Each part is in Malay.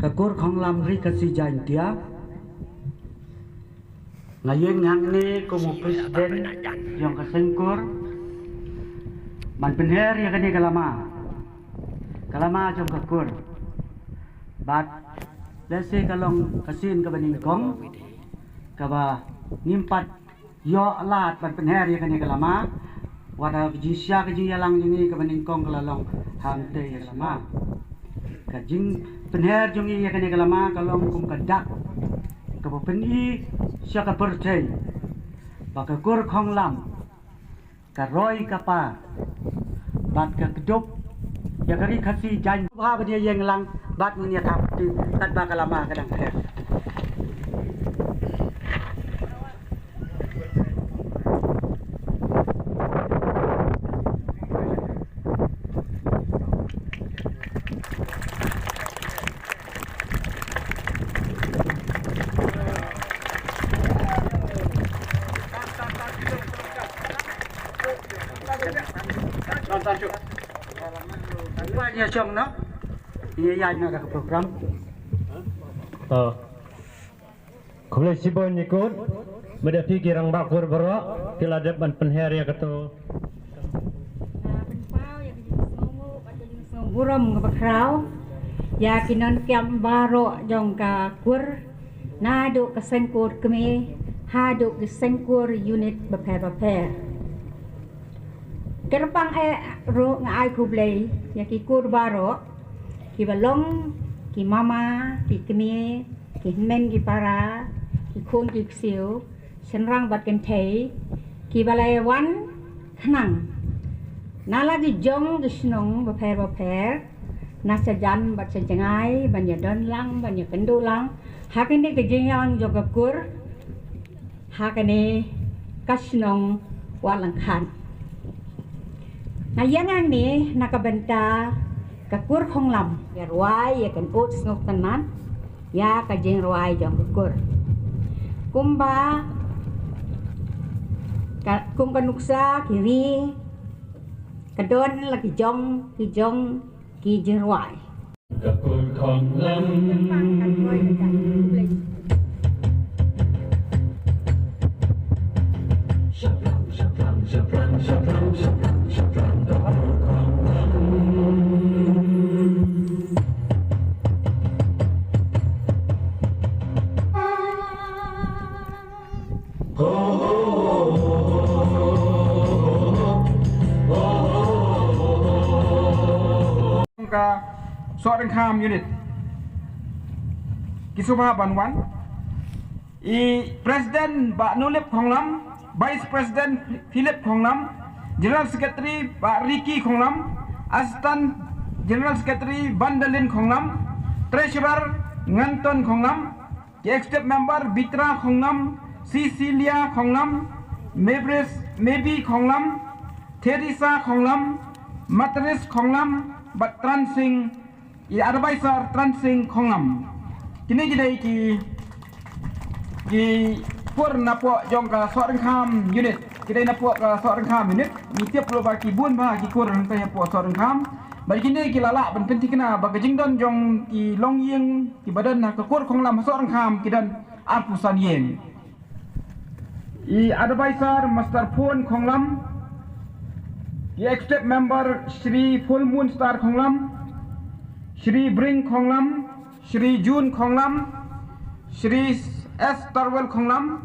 kakur khong lam ri kasi jan dia ngayeng hang ni kumu presiden yang kasengkur man penher ya kani kalama jong kakur bat lese kalong kasin ka baning kong kaba ngimpat yo alat man penher ya kani kalama wada jisya ka jing yalang jingi ka baning kong kalalong hamte ya sama ka jing penher jong ya kani kalama kalong kum kadak ka peni sya ka percay baka kur khong lam ka roi ka pa bat ka kedop ya kari khasi jan bha bania yeng lang bat munia thap ti tat ba kalama kadang her Banyak ciong no, iya nak ke program. Kalau sibon ikut, mendapi kirang bakur berok, kila depan penher ya ketu. Buram ngebakrau, ya kinon kiam baro jong ka kur, nado kesengkur kemi, hado kesengkur unit beper. Kerpang ro ngai kublai ya ki kur baro ki balong ki mama ki kemi ki men ki para ki khun ki siu senrang bat ken thei ki balai wan khnang nala ki jong ki snong beper na sajan bat senjangai banya don lang banya kendu lang hakene ki jingyang joga kur hakene kasnong walang khan Nayangan ni nakabenta kakur khong lam ya ruai ya kan ut snok tanan ya ka jeng ruai jong kakur kumba kum kanuksa kiri kadon lagi jong ki jeng ruai Kakur khong lam Soaring Kham unit Kisubha Banwan Presiden Pak Nulip Khonglam Vice President Philip Khonglam General Secretary Pak Ricky Khonglam Assistant General Secretary Bandalin Khonglam Treasurer Nganton Khonglam Executive Member Bitra Khonglam Cecilia Khonglam Maybe Khonglam Teresa Khonglam Matris Khonglam Bat Transing Advisor Transing Khonglam kini ki pur napok jong ka Soaring Kham unit kita napok ka Soaring Kham unit ni tiap lo baki bun ba ki kur hang tanya po Soaring Kham bagi kini ki lala ben penting kena bagi jingdon jong ki long yeng ki badan na ka kur Khonglam Soaring Kham ki dan apusan yeng advisor Master Phone Khonglam Executive Member Shri Full Moon Star Khonglam Shri Bring Khonglam Shri Jun Khonglam Shri S. Tarwell Khonglam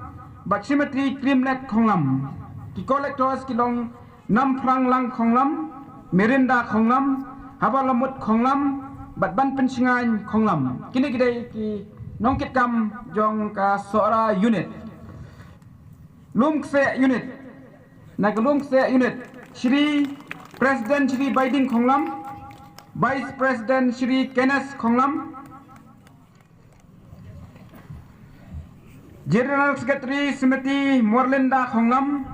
Baksimetri Krimlet Khonglam Ki collectors kilong Nam Prang Lang Khonglam Merinda Khonglam Habalamut Khonglam Batban Pensingan Khonglam Kini kita ki nongkit kam jong ka Sora unit Lungse unit Nak Lungse unit Shri President Shri Baiding Khonglam Vice President Shri Kenneth Khonglam General Secretary Smriti Morlinda Khonglam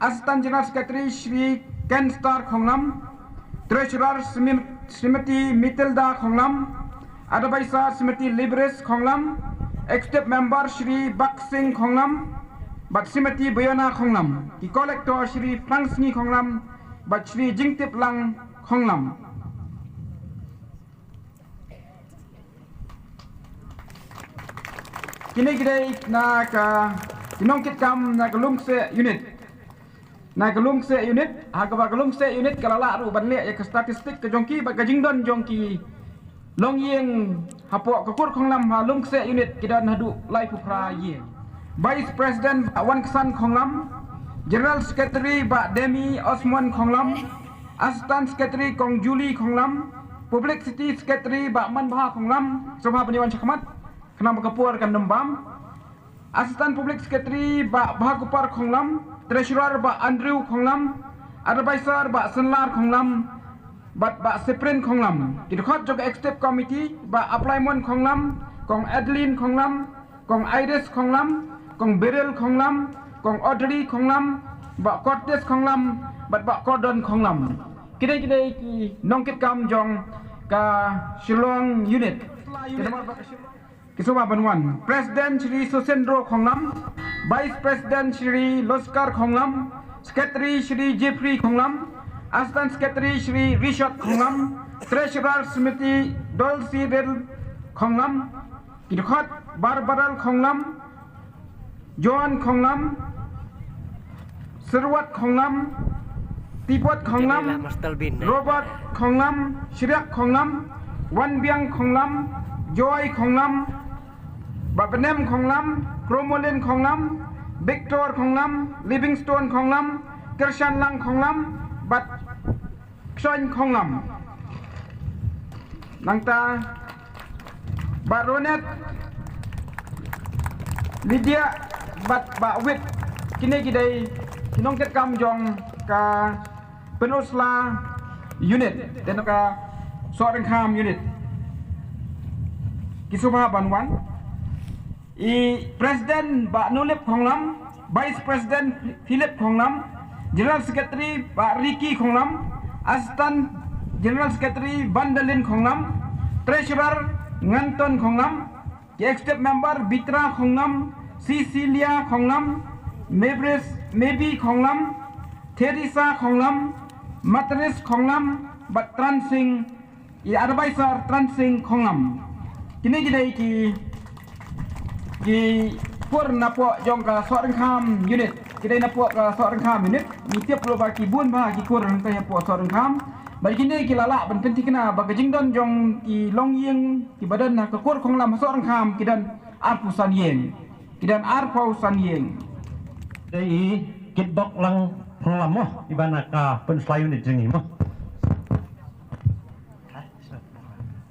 Assistant General Secretary Shri Ken Star Khonglam Treasurer Smriti Mitilda Khonglam Advisor Smriti Libres Khonglam Executive Member Shri Bak Singh Khonglam Baksimati Bayona Khonglam Ki Collector Shri Frangsni Khonglam Bat Shri Jingtip Lang Khonglam kini kita nak kinong kitkam nak lungse unit. Nak lungse unit, agak lungse unit kalau lah ru banle ya ke statistik ke jongki bag jingdon jongki long yeng hapok kekur khonglam ha lungse unit kita nadu lai pupra ye. Vice President Wan Ksan Khonglam, General Secretary Bak Demi Osman Khonglam, Assistant Secretary Kong Julie Khonglam, Publicity Secretary Bak Man Bha Khonglam, Sabha Peniwan Cakmat, Kenam Kapur kan Dembam, Assistant Public Secretary Bak Bhagupar Khonglam, Treasurer Bak Andrew Khonglam, Advisor Bak Senlar Khonglam, Bak Seprin Khonglam. Kita khot juga Executive Committee Bak Aplyment Khonglam, Kong Adeline Khonglam, Kong Iris Khonglam, Kong Beryl Khonglam, Kong Audrey Khonglam, Bak Cortes Khonglam, Bak Cordon Khonglam. Kita ki nongkit kam jong ka Shillong unit. Kisuma Banwan, President Shri Susendro Khonglam, Vice President Shri Loskar Khonglam, Secretary Shri Jeffrey Khonglam, Assistant Secretary Shri Richard Khonglam, Treasurer Smiti Dolsi Del Khonglam, Kidukhat Barbaral Khonglam, John Khonglam, Serwat Khonglam, Tipot Khonglam, Robert Khonglam, Shriak Khonglam, Wan Biang Khonglam, Joy Khonglam, Bapenem Khonglam, Kromolin Khonglam, Victor Khonglam, Livingstone Khonglam, Kershan Lang Khonglam, Bat Kshoin Khonglam. Nangta Baronet Lydia Bat Wit kini kidai kinong ket kam jong ka penusla unit dan ka soren kham unit. Kisuma Banwan President Bak Nulip Khonglam, Vice President Philip Khonglam, General Secretary Bak Ricky Khonglam, Assistant General Secretary Vandalin Khonglam, Treasurer Nganton Khonglam, Executive Member Bitra Khonglam, Cecilia Khonglam, Maybe Khonglam, Teresa Khonglam, Matris Khonglam, Bat Transing, Advisor Transing Khonglam. Kini ki pur napok jong ka soren kham unit kidai napok ka soren kham unit ni tiap lo baki bun ba ki kur ka napok soren kham bagi kini ki lala ban penting kena bagi jingdon jong ki long yeng ki badan na ka kur khong lam soren kham kidan arpusan yeng kidan arpausan yeng dai kitbok lang khonglam mo ibana ka penusla unit jengi mo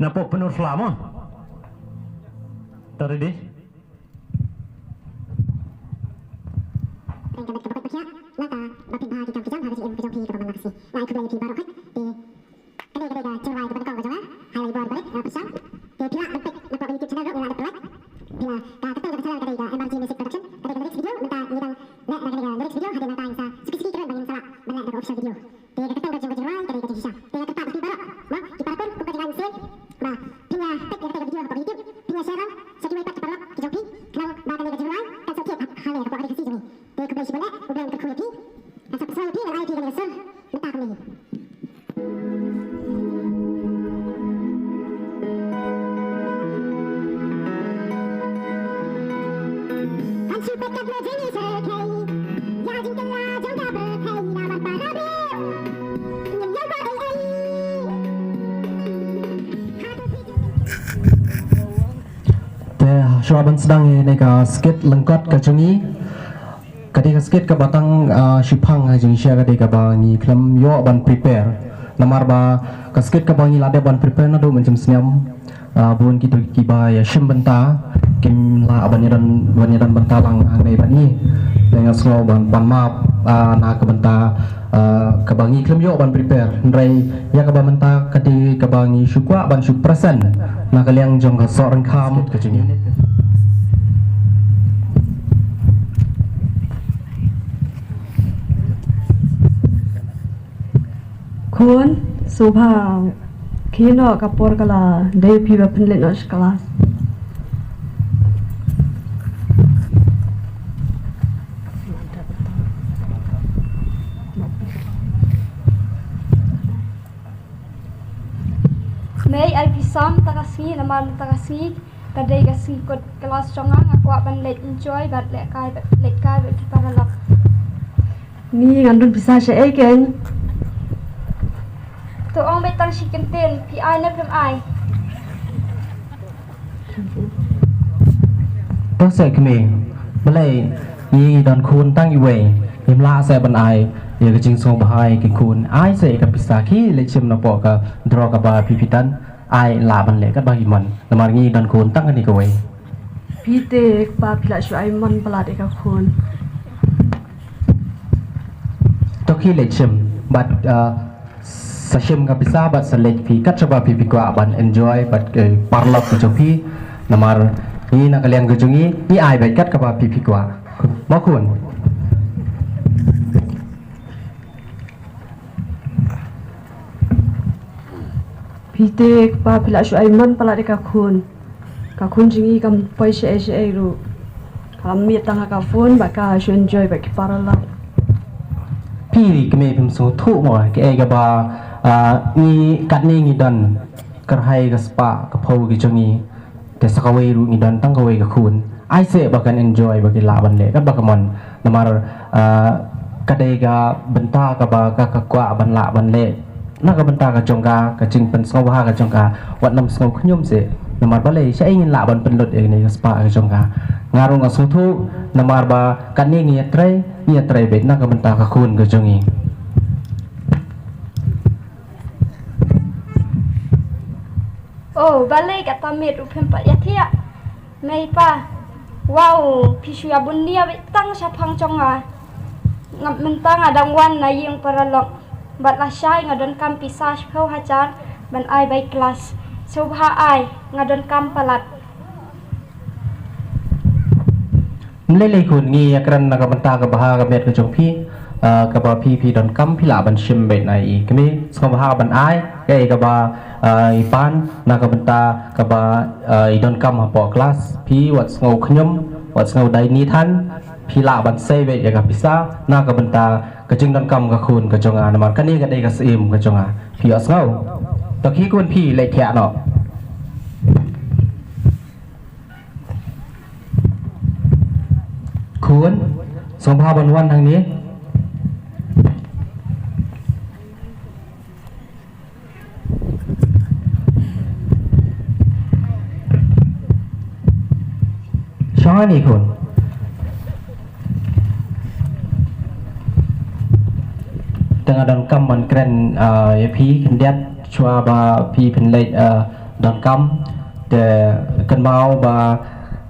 napok penusla mo tadi Syuraban sedang ini ka skit lengkot ke jengi ketika skit ke batang shipang jengi sya ketika bang ni klem yo ban prepare namar ba ke skit ke bang ni lade ban prepare nado macam senyam bun kita kiba ya shim benta kim la banyadan bentalang angai bani dengan slow ban map na ke benta ke bang ni klem yo ban prepare ndrai ya ke benta ketika bang ni syukwa ban syuk present na kaliang jong ka soran kham ke jengi Kun subha kino kapor kala day piba penlit nos kelas. May ay pisam takasmi naman takasmi kadai kasi ikut kelas congang aku akan let enjoy bat let kai bagi para lok. Ni ngandun bisa saya kan. Tu orang betang si kentin PI na pem ai. Tôi sẽ cái mình bữa nay y đòn khôn tăng như vậy em la sẽ bên ai giờ cái chính song bahai cái khôn ai sẽ cái pisa khi lấy chim nó bỏ cái draw cái bà pipitan ai là bên lệ các bà himan là mà nghi đòn khôn tăng cái này cái vậy Pite pa pila shu ai man pala de ka khon. tôi khi lấy chim bật sa chim cái pisa bật sa lệ phi cắt cho bà pipi qua bạn enjoy bật cái parlok cái trong phi là mà ni nak kalian gejungi ni ai baik kat ka pipi kwa mau kun Pite pa pila shu ai man pala de ka khon. Ka khon jingi kam pai she ru. Kam mi tanga ka phone ba ka shu enjoy ba ki para la. พี่ก็ไม่พิมพ์สูทุกหมดก็เอกบ่ามีกัดนี่งีดันกระไฮกับสปากับพาวกับจงงี้แต่สักเวรูงีดันตั้งกเวกับคุณไอเสะบักกัน enjoy บักกิลาบันเล่กับบักมันนมากระเดกับบันตากับบักกับกว่าบันละบันเล่นักกับบันตากับจงกากับจึงเป็นสงบหากับจงกาวัดนำสงบขยุ่มเสะนมาบันเล่ใช้เงินละบันเป็นหลุดเองในกับสปากับจงกางารงกับสูทุนมาบากันนี่เงียไตรเบ็ดนักกับบันตากับคุณกับจงงี้ Oh, balik kata mit upem pak ya tia. Mei pa. Wow, pisu ya bundia betang sapang conga. Ngap mentang adang wan na yung paralok. Bat la syai ngadon kam pisah kau hajar ban ai bai kelas. Subha ai ngadon kam palat. เล่ๆคุณงี้กรันนักบันตากับบ้ากับเม็ดกับจงพี่กับบ่าพี่ดอนกัมพี่ลาบันชิมเบ็ดในอีกมีสกบ้าบันไอแกกับบ่าอีปานนักบันตากับบ่าอีดอนกัมหาปอคลาสพี่วัดสงบขยมวัดสงบใดนี้ท่านพี่ลาบันเซเบ็ดกับพิซซ่านักบันตากับจึงดอนกัมกับคุณกับจงอานมันกันนี่กันได้กับซีมกับจงอาพี่อัศเงาตะกี้คุณพี่เละแฉะเนาะ คุณสมภาพวันทางนี้ช้อนนี่คุณตั้งแต่ดอนกัมมันเกรนพีขันเดียดชัวบาพีเป็นเล็ดดอนกัมแต่กันเมาบา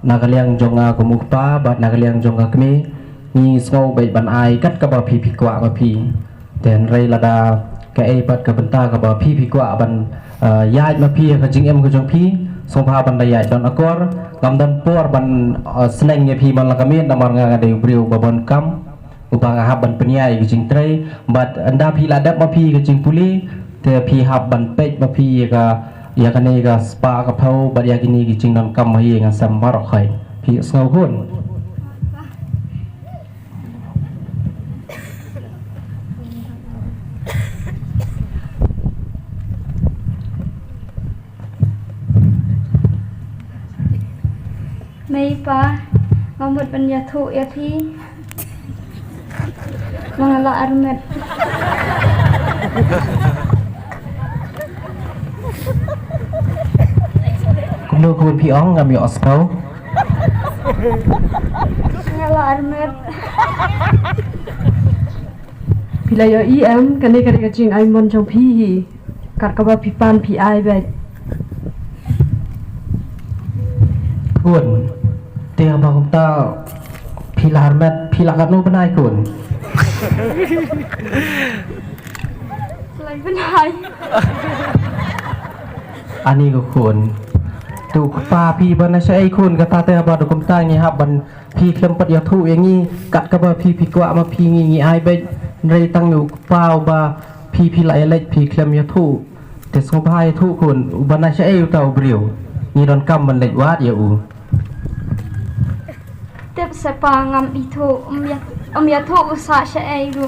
Nagaliang jonga kumukpa bat nagaliang jonga kami ni snow bay ban ai kat ka ba pi kwa ba pi den rei lada ka e bat ka benta ka ba pi kwa ban yai ma pi ka jing em ka jong pi song pha ban da yai don akor gam dan por ban sneng ye pi ban la kami namar nga de briu ba bon kam ubang hab ban penyai ka jing trei bat anda pi ladap ma pi ka jing puli te pi hab ban pej ma pi ka ya kan ni ga spa ka phau ba ya kini ki ching don kam hi nga sam mar khai phi sngau hun Mei pa. Ngamut ban ya thu ya thi. Mangala armet. Lu kun pi ong ngam yo spau Ngala armet. Pila yo em kan ni ka jing ai mon jong phi hi. Kat ka ba pi pan pi ai ba. คุณเตียงบางตาพิลาร์แมทพิลากันโนเป็นไงคุณ Lai ben hai. อันนี้ก็คุณถูกปลาพี่บรรณาใช้คุณกระตาเตะบอลกุมตาเงี้ยครับบันพี่เคลมปัดยาทุอย่างงี้กัดกระบะพี่กว่ามาพี่งี้ไอไปเรยตั้งอยู่เปล่าบาพี่ไหลเล็กพี่เคลมยาทุแต่สงพายทุคุณบรรณาใช้อยู่เต่าเบลียวนี่โดนกำมันเล็กวาดอยู่ Tep sepa ngam itu ya thu usa sha ai ru.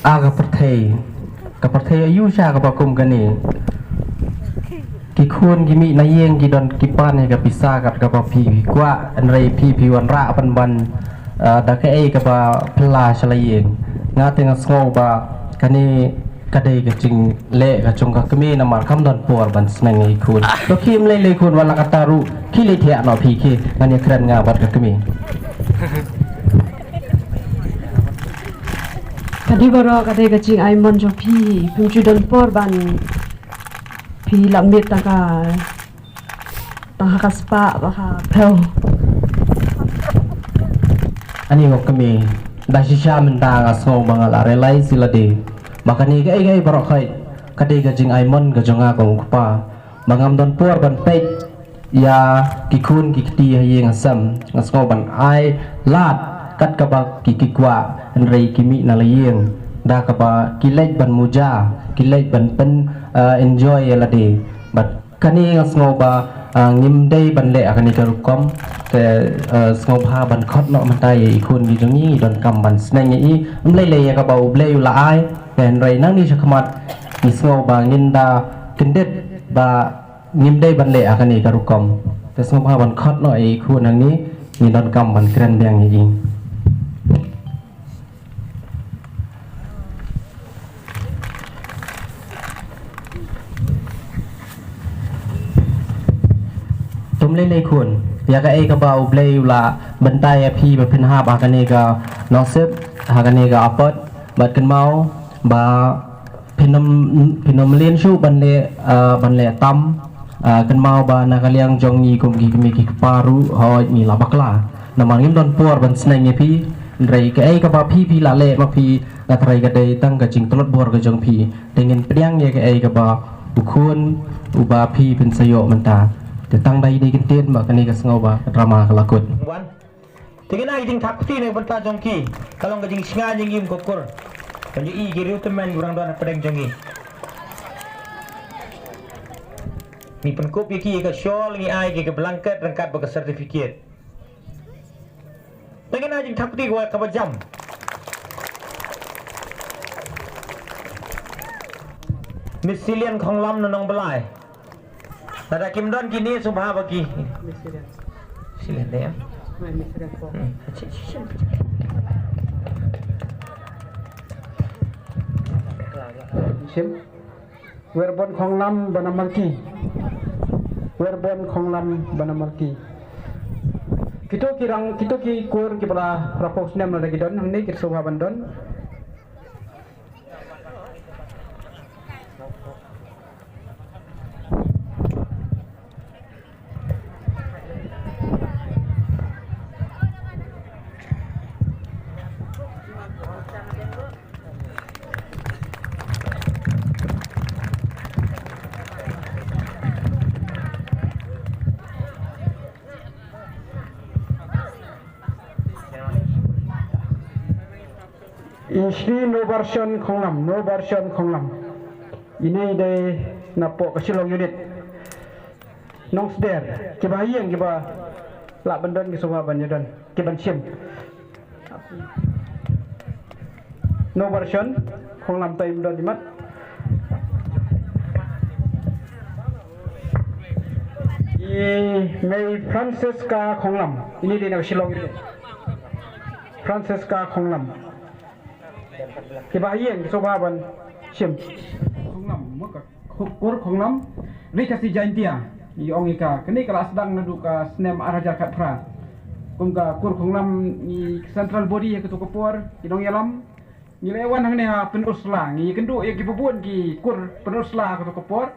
อากับประเทศอายุชากับประกุมกันนี่ ki khun ki mi na yeng ki don ki pan ya ka pisa kat ka pa pi kwa an rei pi wan ra pan ban da ka e ka ba pla shala yeng nga te nga ngo ba kani kadai ka jing le ka chung ka kami na mar kam don por ban snang ai khun to kim le khun wala ka taru ki le thia no pi ki ngani kran nga bat ka kami Kadi baro kadai kacing ai mon jo pi pimju don por ban pi lamit taka kaspa baka pel ani ngok kami da shisha menta nga so bangal arelai silade makani ga ai baro khai kadai kacing ai mon ga jonga kong pa mangam don por ban pek ya kikun kikti hayeng asam ngasko ban ai lat kat kaba kikikwa rei kimi na layeng da kaba kilek ban muja kilek ban pen enjoy la de but kani ngasngo ba ngim dei ban le akani karukom te sngo pha ban khot no mantai i khun gi jongi don kam ban sneng i le le ka ba uble la ai pen rei nang ni chakmat ni sngo ba nginda kendet ba ngim dei ban le akani karukom te sngo pha ban khot no i khun nang ni ni don kam ban kren beng i le khun ya ka e ka ba uble la bantai pi ba phin ha ba ka ne ka no sep ha ka ne ka apot bat kan mau ba phinom lien shu ban le tam kan mau ba na ka liang jong ni kum gi mi ki paru ho ni la bakla na mang im don por ban sneng ni pi rei ka e ka ba pi la le ma pi na trai ka dei tang ka jing tlot bor ka jong pi dengan pedang ye ka e ka ba ukun uba pi pin sayo menta te tang dai dei kintin ma kani ka sngo ba drama ka lakut wan tingena iding thap ti ne banta jongki kalong gajing singa jing im kokur kanju i giru teman kurang dona pedang jongi ni penkup yaki ka shawl ni ai ke blanket rangkat ba sertifikat tingena jing thap ti wa ka jam misilian khong lam nong belai Nada Kim Don kini subha bagi. Silen deh. Sim. Werbon Khonglam Banamarki. Werbon Khonglam Banamarki. Kita ki kur ki pala rapos nem lagi don hang ni kit subha bandon. Isri no version Khonglam. Ini dari napok kesilong unit. Nong sder, kiba hiang kiba lak bandon ki soba banyadan, kiban sim. No version Khonglam tay bandon dimat. May Francesca Khonglam. Ini dia nak kesilong unit. Francesca Khonglam. Kebahagiaan kesobaban sim Khonglam maka kur Khonglam rikasi jaintia i ongika kini kala sedang nadu ka snem arajar katra kumka kur Khonglam i central body ya ketu kopor idong yalam ni lewan hang ne ha penusla ngi kendu ya ki bubun ki kur penusla ketu kopor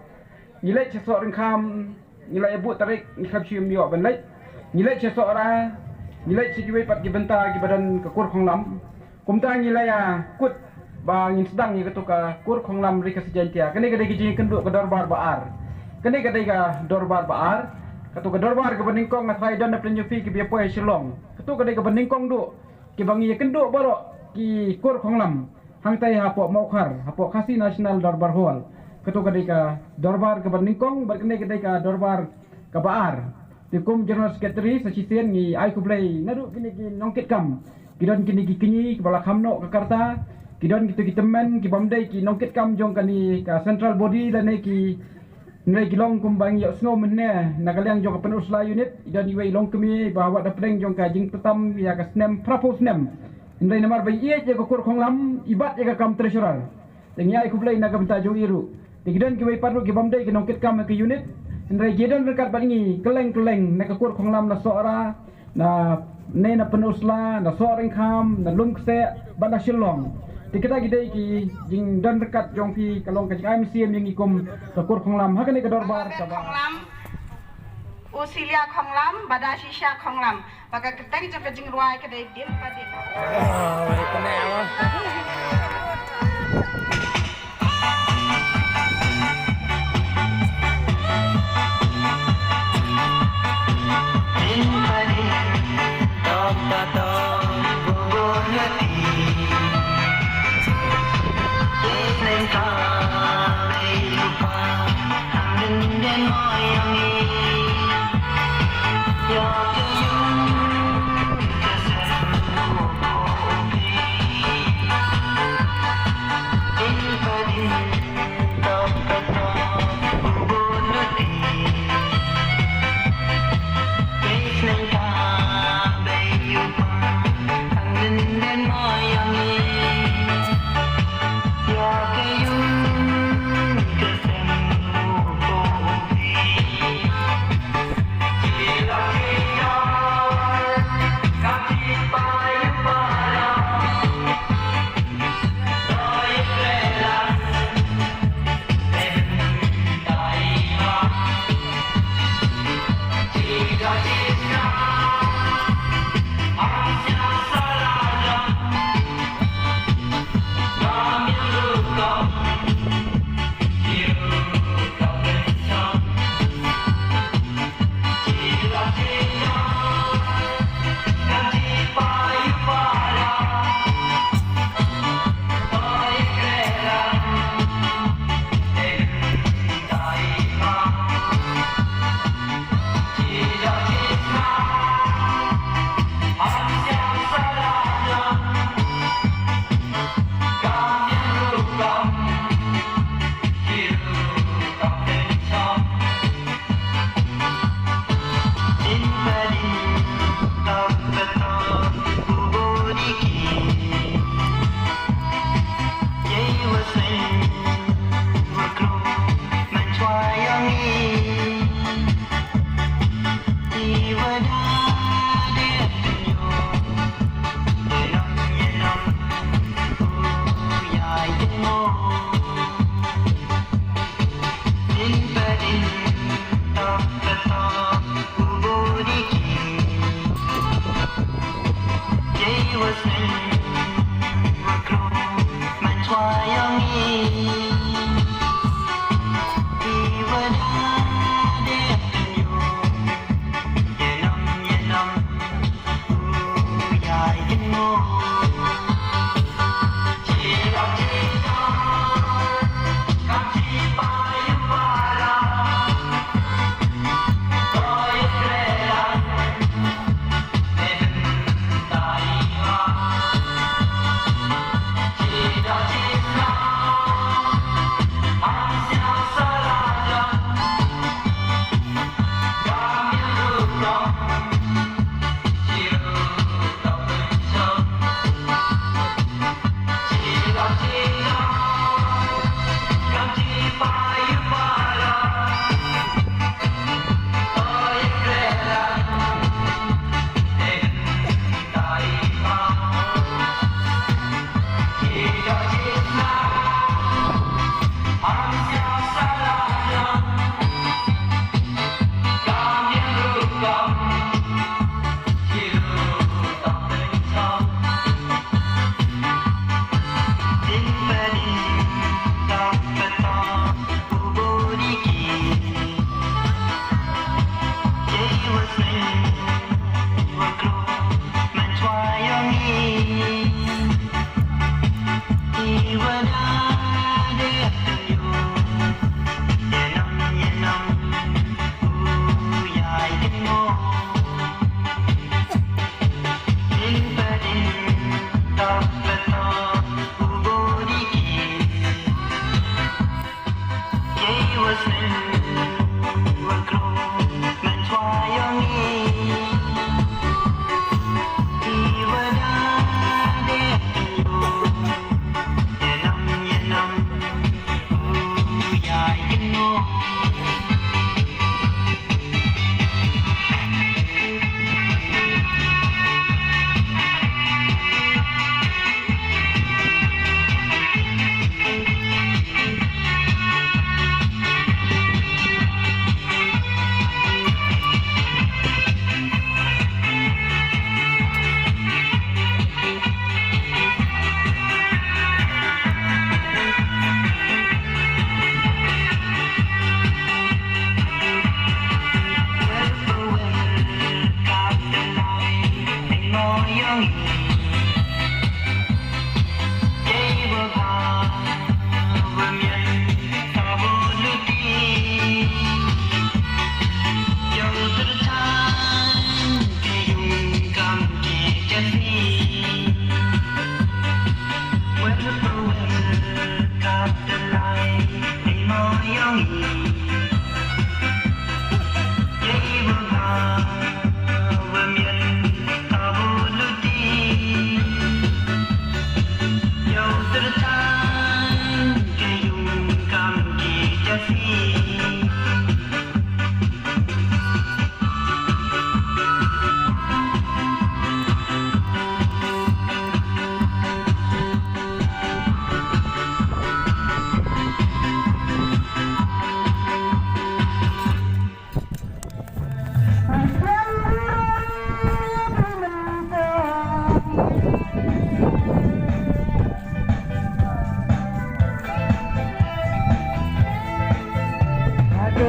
ni le chesok ringkam ni le bu tarik ni khap chium yo ban le ni le chesok ra ni le sijuwe pat ki benta ki badan ke kur Khonglam kumta ni le ya kut ba ngin sedang ni ketuka kur Khonglam rika sejantia kene gede giji kenduk ke dorbar baar kene gede ga dorbar baar ketuka dorbar ke beningkong na sai don na plenjufi ki bia poe silong ketuka gede ke beningkong du ki bangi kenduk baro ki kur Khonglam hang tai hapok mokhar hapok khasi nasional dorbar hall ketuka gede ka dorbar ke beningkong bar kene gede ka dorbar ke baar tikum general secretary sasisen ni ai kublai nadu kini ki nongkit kam kidon kini ki kinyi ki bala khamno ke karta kidon kita men ki bamdai ki nongkit kam jong kani ka central body dan ki Nai kilong kumbang yok snow menne nakaliang jong penusla unit dan iwe long kemi bahwa da pleng jong ka jing petam ya ka snem prapo snem. Nai namar bai ie je ko kur khong lam ibat je ka kam treasurer. Tengya iku play na kam ta jong iru. Tigidan ki bai paru ki bamdai ki nongkit kam ke unit. Nai jedan rekat bangi keleng-keleng na ka kur khong lam na soara na ne na penusla na soaring kham na lum kse bana shillong. Kita gidai ki jing dan dekat jong pi kalong ka jing ai misiam yang ikum ka kur khong lam hakane ka dorbar ka ba usilia khong lam bada shisha khong lam baka ketang jong ka jing ruai ka dai din pa din was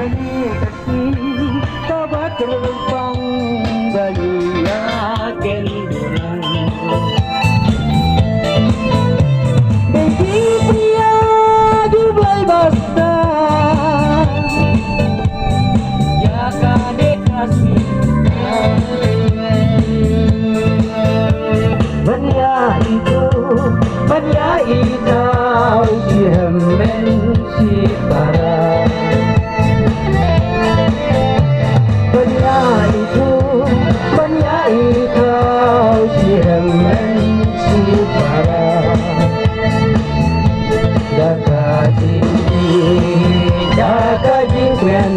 Kani kasih kabar terbang bagi agen durang. Begitu dia di balbasta, ya kade kasih. Banya itu si hemen si para. Banya itu si hemen si para. Daka jingkwen,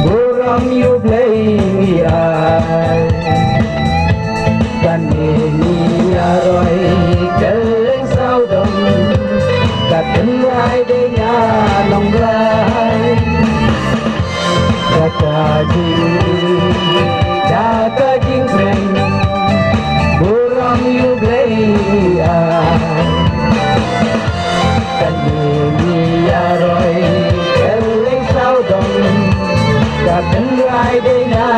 buram you play me ay. Kanini aroy keleng saudom, katen ay de nga long lay. Daka jingkwen, buram you play me ay. Kanini aroy keleng saudom, katen ay de nga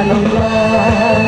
long lay.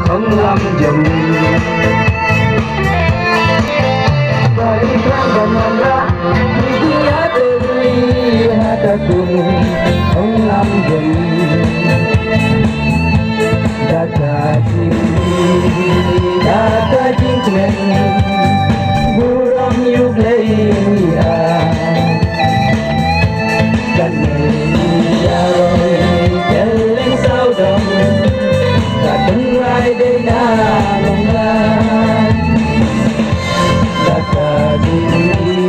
Không làm dùm balik rambut mana dia terlihat aku không làm dùm data jingkwen buram yuk leia kan dia keleng saudom katen ai de na long lai. Daka jingkwen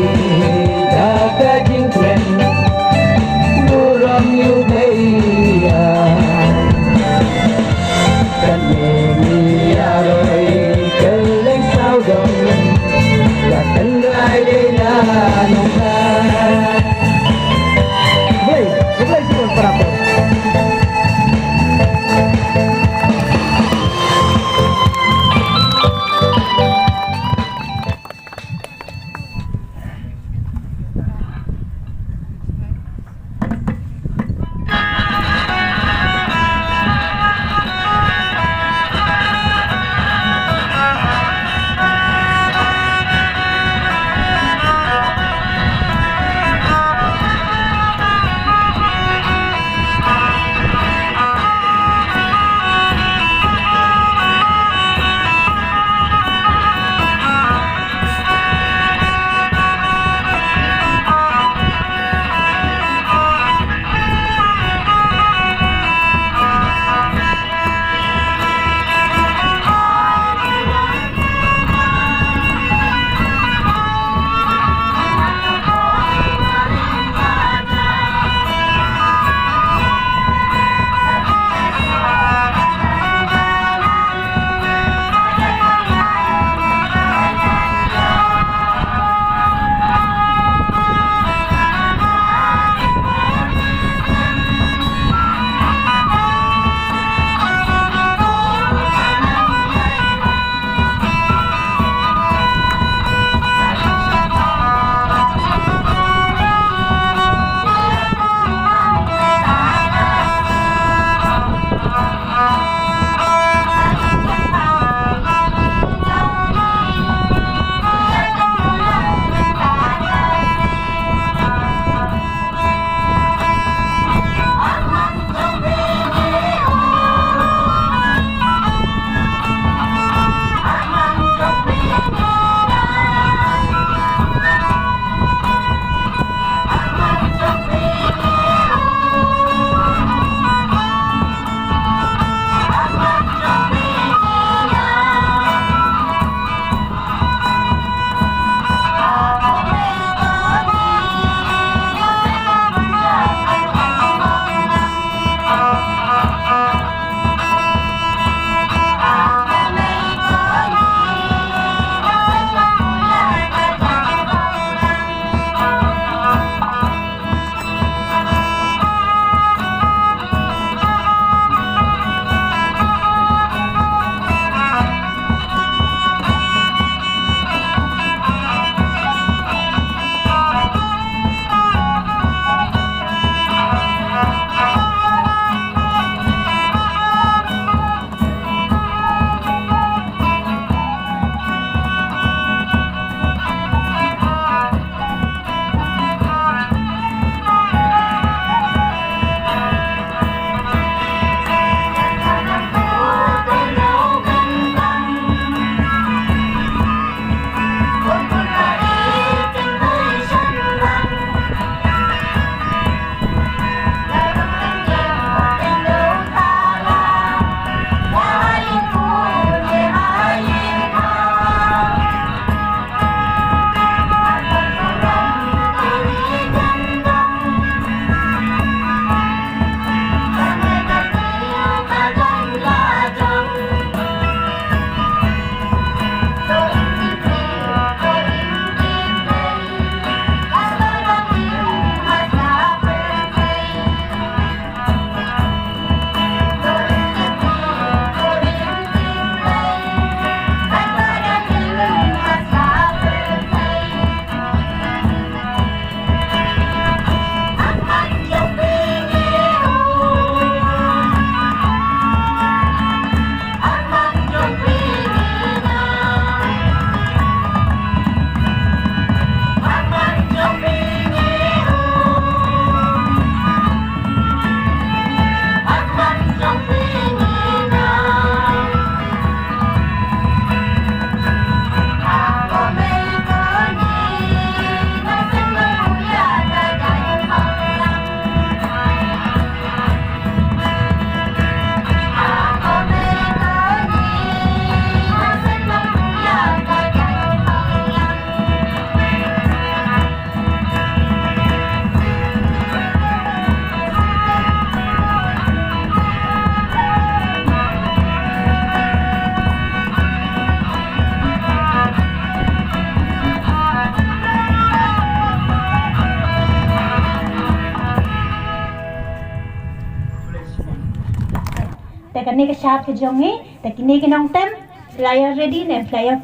แต่กันนี่ก็ชาบke jongiแต่กินนี่ก็น้องเต็ม player ready เนี่ย player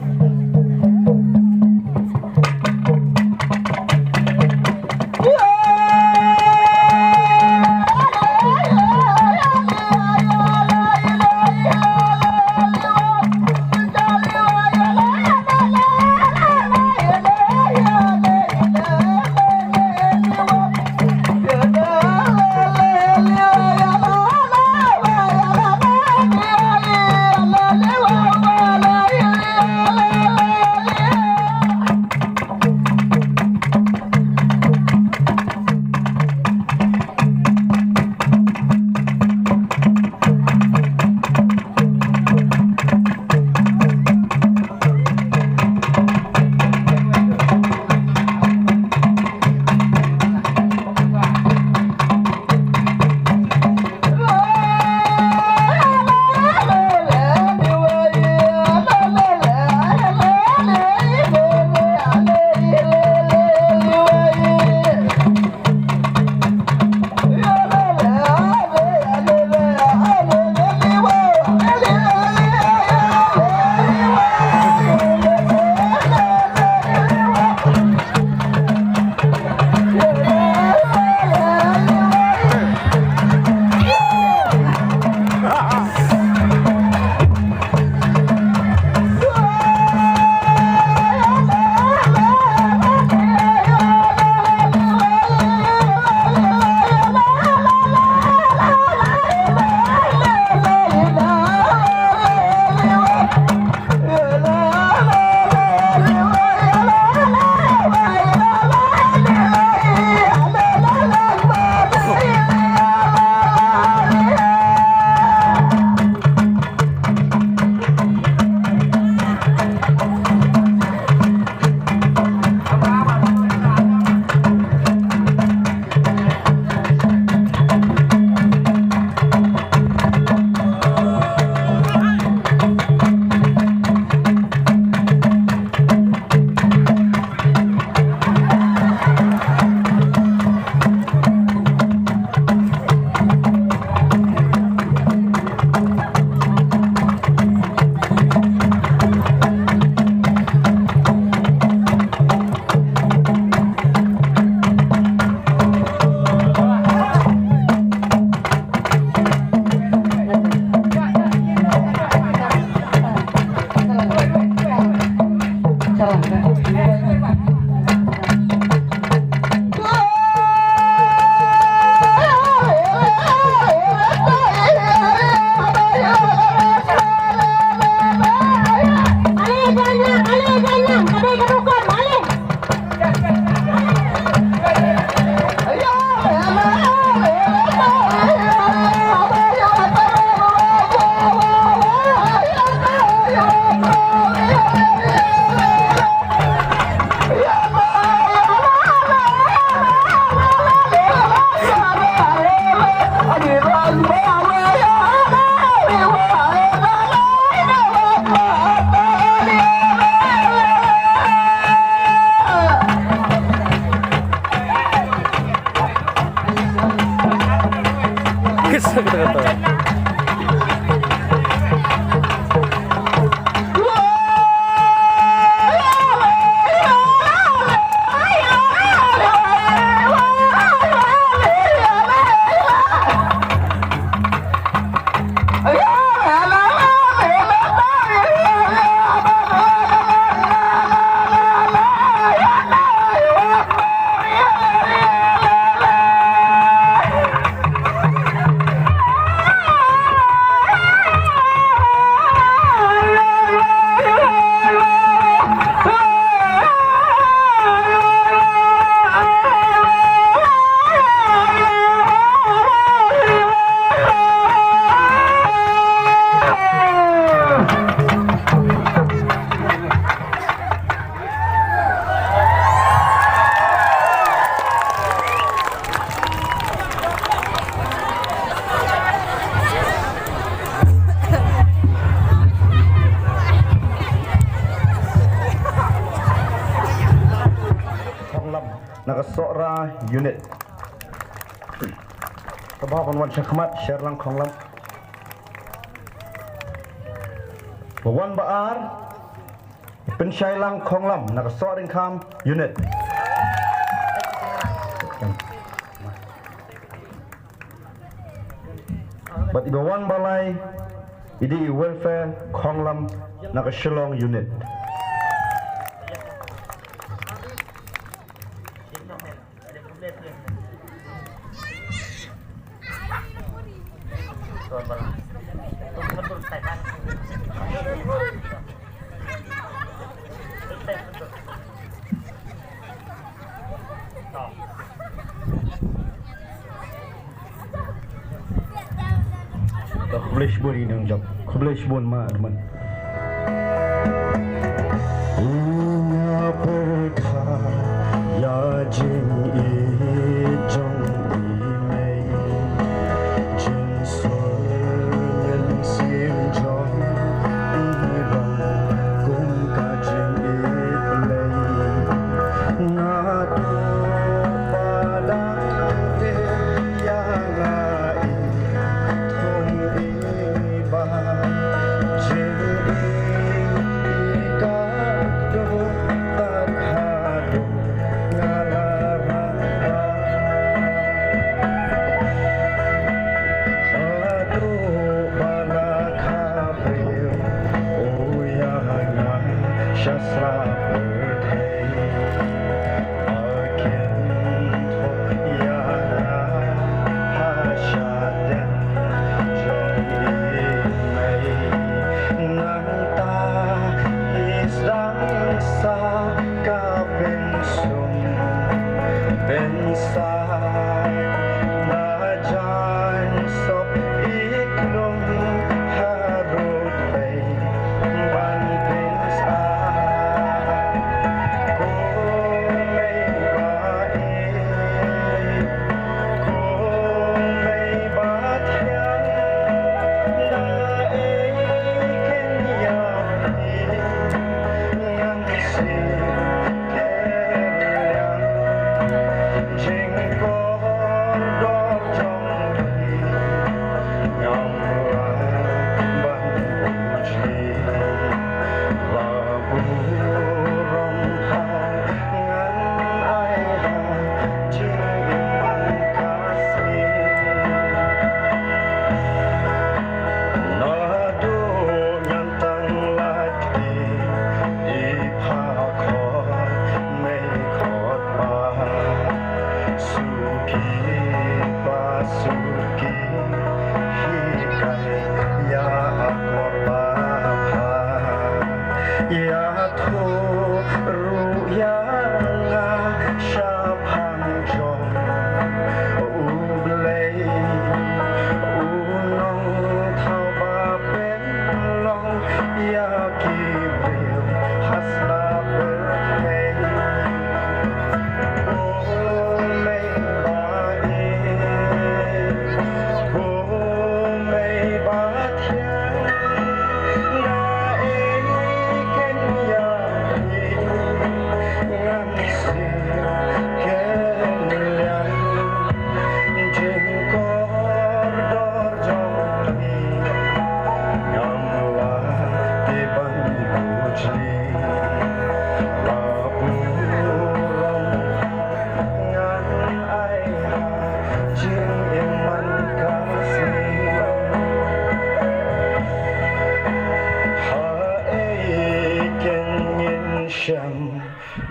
Nakasora unit. Tabah penwan syakmat syarlang khonglam. Wan Baar Penshailang Khonglam Nakasot Income Unit But Ibawan Balai Idi Welfare Khonglam Nakashilong Unit Khublish bun ini jom. Khublish bun ma teman. Ya jing i jong i mei jing sol nhân sim jong i rong kum ka jing i plei na tu padang te ya ngai thong i ba jing i ka do ta ha do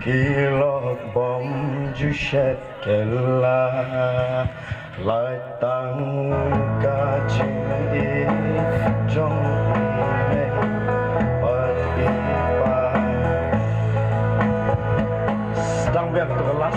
Kilok bom jushet kela lại tăng ca chinh y trong mê bật y ba đang việc từ lắm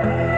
Bye.